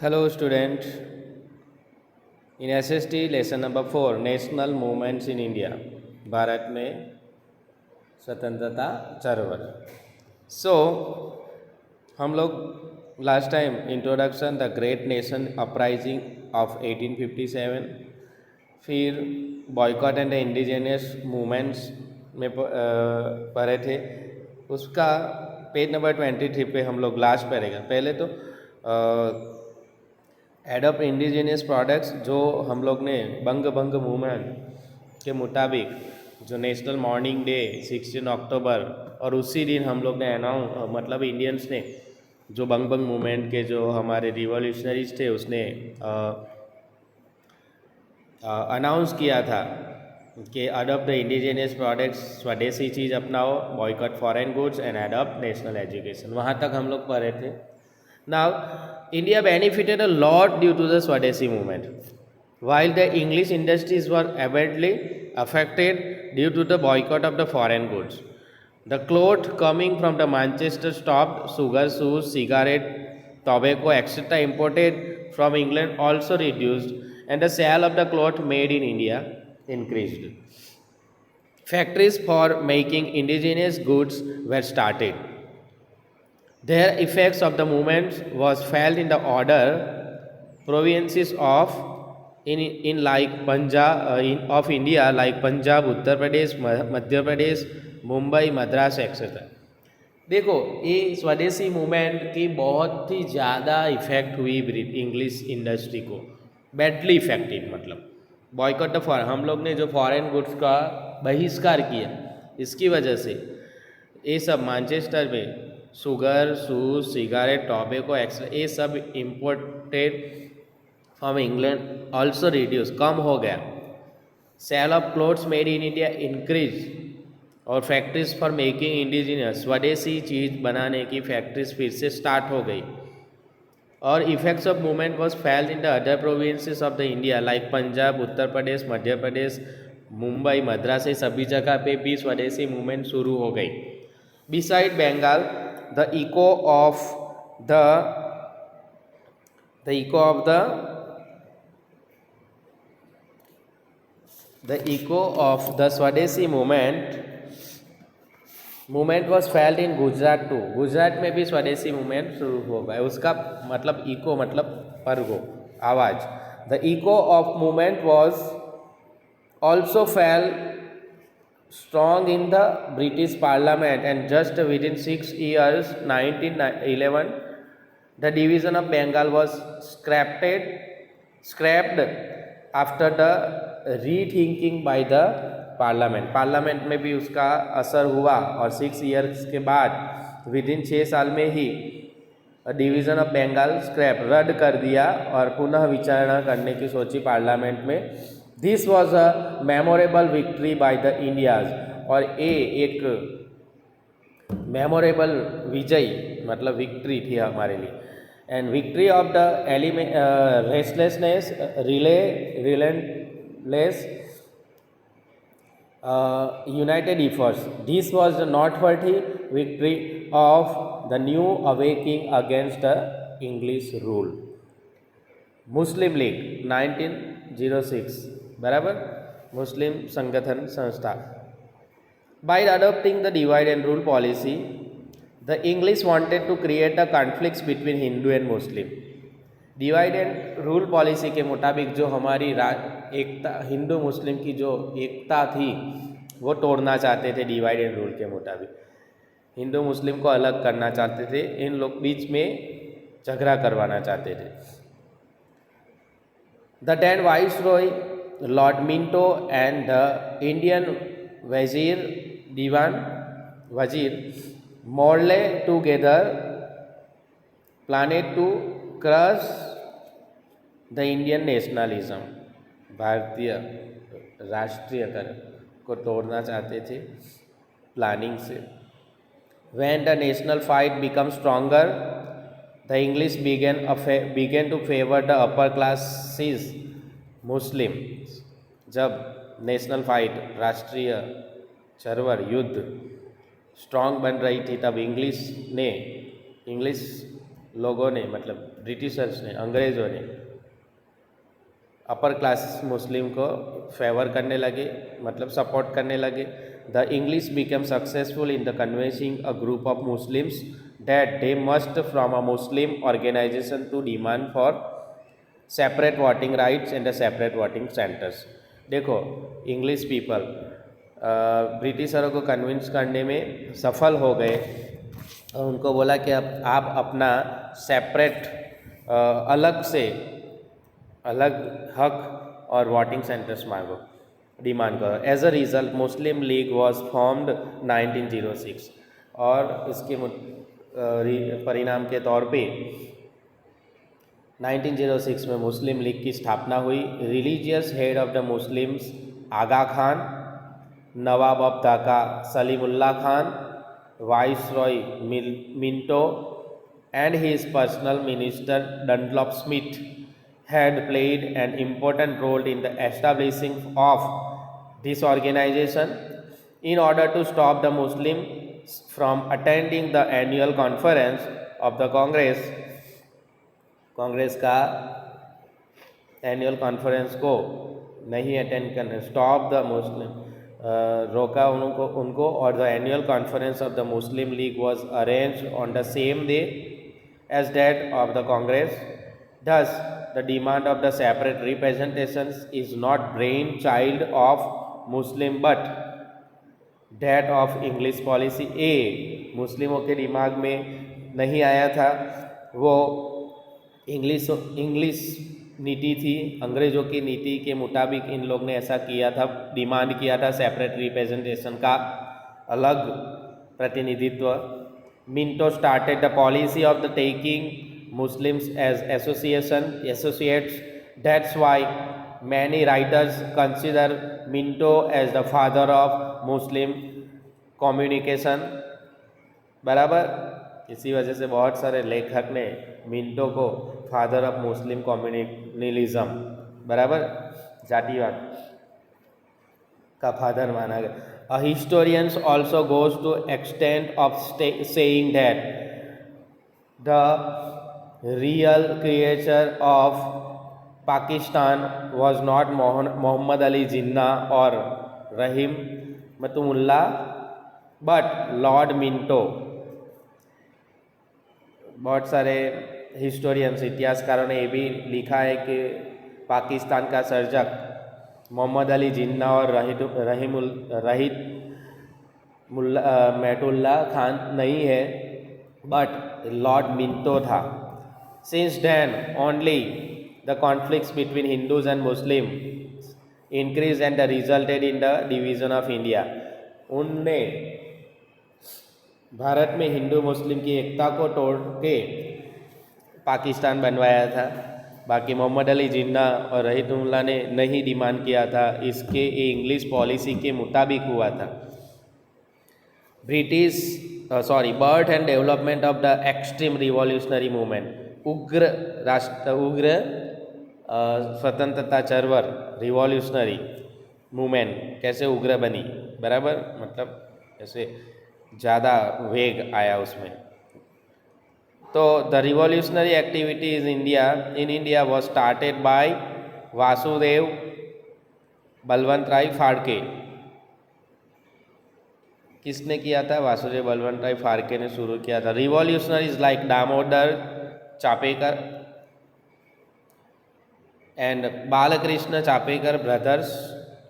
Hello, student. In SST lesson number 4, National Movements in India. Bharat में स्वतंत्रता चळवळ. So, हम लोग last time introduction the great nation uprising of 1857, फिर boycott and the indigenous movements में पढ़े थे. उसका पेज नंबर 23 पे हम लोग लास्ट पढ़ेगा. पहले तो एडॉप्ट इंडिजीनियस प्रोडक्ट्स जो हम लोग ने बंग बंग मूवमेंट के मुताबिक जो नेशनल मॉर्निंग डे 16 अक्टूबर और उसी दिन हम लोग ने मतलब इंडियंस ने जो बंग बंग मूवमेंट के जो हमारे रिवॉल्यूशनरीज थे उसने अनाउंस किया था कि अडॉप्ट द इंडिजीनियस प्रोडक्ट्स, स्वदेशी चीज़ अपनाओ, boycott foreign goods and adopt national education. वहाँ तक हम लोग पढ़े थे. Now, India benefited a lot due to the Swadeshi movement, while the English industries were abruptly affected due to the boycott of the foreign goods. The cloth coming from the Manchester stopped, sugar, shoes, cigarette, tobacco, etc. imported from England also reduced, and the sale of the cloth made in India increased. Factories for making indigenous goods were started. Their effects of the movement was felt in the other provinces of in like Punjab of India, like Punjab, Uttar Pradesh, Madhya Pradesh, Mumbai, Madras etcetera. देखो, ये स्वदेशी movement की बहुत ही ज़्यादा effect हुई English industry को, badly affected. मतलब boycott the foreign, हम लोग ने जो फॉरेन गुड्स का बहिष्कार किया, इसकी वजह से ये सब मैनचेस्टर में sugar, shoes, cigarette, tobacco extra ये सब imported from England also reduce, कम हो गया. Sale of clothes made in India increase, और factories for making indigenous, swadeshi चीज़ बनाने की फैक्ट्रीज फिर से स्टार्ट हो गई. और effects of movement was felt in the other provinces of the India like Punjab, Uttar Pradesh, Madhya Pradesh, Mumbai, Madras, सभी जगह पे भी स्वदेशी मूवमेंट शुरू हो गई. Beside Bengal, the echo of the Swadeshi movement was felt in Gujarat too. Gujarat में भी स्वदेशी मूवमेंट शुरू हो गया. उसका मतलब इको मतलब परगो, आवाज़. The echo of movement was also felt strong in the British Parliament, and just within 6 years, 1911, the division of Bengal was scrapped after the rethinking by the Parliament. Parliament में भी उसका असर हुआ, और 6 ईयर्स के बाद विदिन 6 साल में ही डिवीज़न ऑफ बंगाल स्क्रैप रद्द कर दिया और पुनः विचारणा करने की सोची पार्लियामेंट में. This was a memorable victory by the India's, और ये एक मेमोरेबल विजय मतलब विक्ट्री थी हमारे लिए. And victory of the restlessness, relentless united efforts. This was the noteworthy victory of the new awakening against the English rule. Muslim league 1906 बराबर, मुस्लिम संगठन संस्था. By adopting the divide and rule policy, the English wanted to create a conflict between Hindu and Muslim. Divide and rule policy के मुताबिक जो हमारी एकता, हिंदू मुस्लिम की जो एकता थी वो तोड़ना चाहते थे. डिवाइड एंड रूल के मुताबिक हिंदू मुस्लिम को अलग करना चाहते थे, इन लोग बीच में झगड़ा करवाना चाहते थे. The then viceroy Lord Minto and the Indian वजीर Morley together planned to crush the Indian nationalism. भारतीय राष्ट्रीयकरण को तोड़ना चाहते थे प्लानिंग से. When the national fight become stronger, the English began to favour the upper classes Muslim. जब national fight, राष्ट्रीय चरवर, युद्ध स्ट्रॉन्ग बन रही थी, तब इंग्लिश लोगों ने, मतलब ब्रिटिशर्स ने, अंग्रेज़ों ने अपर क्लास मुस्लिम को फेवर करने लगे, मतलब सपोर्ट करने लगे. The English became successful in the convincing a group of Muslims that they must from a Muslim organization to demand for separate voting rights and a separate voting centers. देखो, English people ब्रिटिशरों को convince करने में सफल हो गए और उनको बोला कि अब आप अपना सेपरेट अलग से अलग हक और वोटिंग सेंटर्स मांगो, डिमांड करो. As a result Muslim League was formed 1906 और इसके परिणाम के तौर पे 1906 में मुस्लिम लीग की स्थापना हुई. Religious head of the Muslims Aga Khan, Nawab of Dhaka Salimullah Khan, viceroy Minto and his personal minister Dunlop Smith had played an important role in the establishing of this organization. In order to stop the Muslims from attending the annual conference of the Congress, Congress का annual conference को नहीं attend करने, stop the Muslim, रोका उनको और the annual conference of the Muslim League was arranged on the same day as that of the Congress. Thus, the demand of the separate representations is not brainchild of Muslim but that of English policy. मुस्लिमों के दिमाग में नहीं आया था, वो English नीति थी, अंग्रेज़ों की नीति के मुताबिक इन लोग ने ऐसा किया था, डिमांड किया था सेपरेट रिप्रेजेंटेशन का, अलग प्रतिनिधित्व. Minto started the policy of the taking Muslims as associates. That's why many writers consider Minto as the father of Muslim communication. बराबर, इसी वजह से बहुत सारे लेखक ने मिंटो को फादर ऑफ मुस्लिम कम्युनलिज्म, बराबर, जातिवाद का फादर माना गया. A historian also goes to extent of saying that the real creator of Pakistan was not Muhammad Ali Jinnah or Rahmatullah but Lord Minto. बहुत सारे हिस्टोरियंस, इतिहासकारों ने ये भी लिखा है कि पाकिस्तान का सर्जक मोहम्मद अली जिन्ना और रहमतुल्लाह खान नहीं है, बट लॉर्ड मिंटो था. Since then only the conflicts between Hindus and Muslim increase and the resulted in the division of India. उनने भारत में हिंदू मुस्लिम की एकता को तोड़ के पाकिस्तान बनवाया था. बाकी मोहम्मद अली जिन्ना और रहमतुल्लाह ने नहीं डिमांड किया था, इसके इंग्लिश पॉलिसी के मुताबिक हुआ था. Birth and development of the extreme revolutionary movement. उग्र स्वतंत्रता चळवळ, रिवॉल्यूशनरी मूवमेंट कैसे उग्र बनी, बराबर, मतलब ऐसे ज़्यादा वेग आया उसमें. तो the revolutionary activities in India was started by Vasudev Balwant Rai Phadke. किसने किया था? वासुदेव बलवंत राय फाड़के ने शुरू किया था. Revolutionaries like Damodar Chapekar and Balkrishna Chapekar brothers,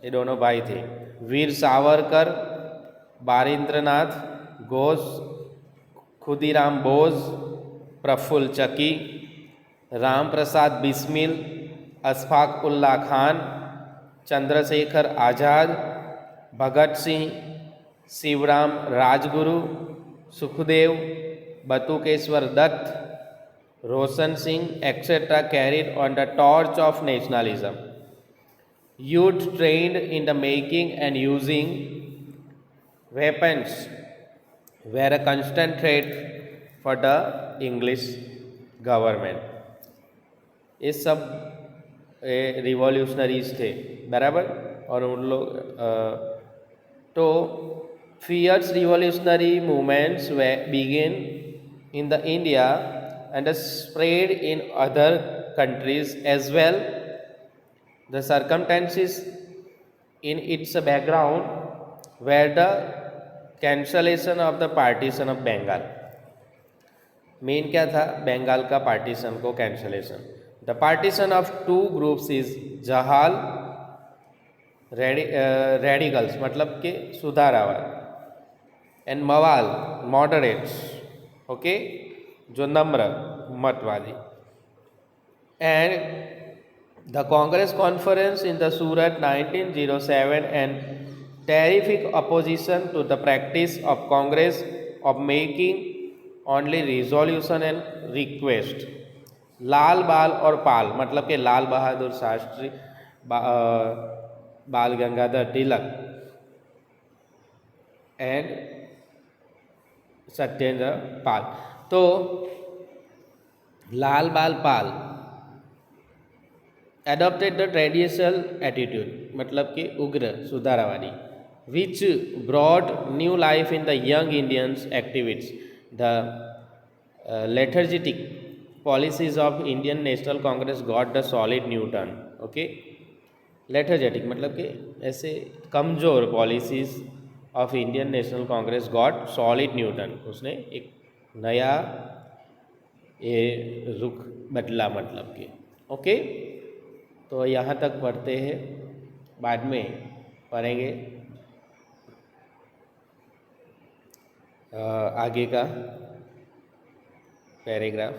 ये दोनों भाई थे. वीर सावरकर, बारिंद्रनाथ घोष, खुदीराम बोस, प्रफुल्ल चकी, Ram Prasad Bismil, Ashfaq Ulla Khan, Chandrashekhar Azad, Bhagat Singh, Shivram Rajguru, Sukhdev, Batukeshwar Dutt, Roshan Singh etc. carried on the torch of nationalism. Youth trained in the making and using weapons were a constant threat for the English government. ये सब रिवॉल्यूशनरीज थे, बराबर. और उन लोग तो fierce revolutionary movements were begin in the India and spread in other countries as well. The circumstances in its background were the cancellation of the partition of Bengal. मेन क्या था, बंगाल का पार्टीशन को cancellation. The partition of two groups is जहाल radicals मतलब के सुधारावाद and मवाल मॉडरेट्स, ओके, जो नम्र मतवादी. And the Congress conference in the Surat 1907 and terrific opposition to the practice of Congress of making only resolution and request. Lal Bal और पाल मतलब के लाल बहादुर शास्त्री, बाल गंगाधर तिलक एंड सत्येंद्र पाल. तो लाल बाल पाल एडॉप्टेड द ट्रेडिशनल एटीट्यूड मतलब कि उग्र सुधारावादी, which broad new life in the young Indians activists. The lethargic policies of Indian National Congress got the solid new turn. Okay, lethargic मतलब कि ऐसे कमज़ोर policies of Indian national Congress got solid new turn. उसने एक नया ये रुख बदला मतलब कि. ओके, तो यहाँ तक पढ़ते हैं, बाद में पढ़ेंगे आगे का पैराग्राफ.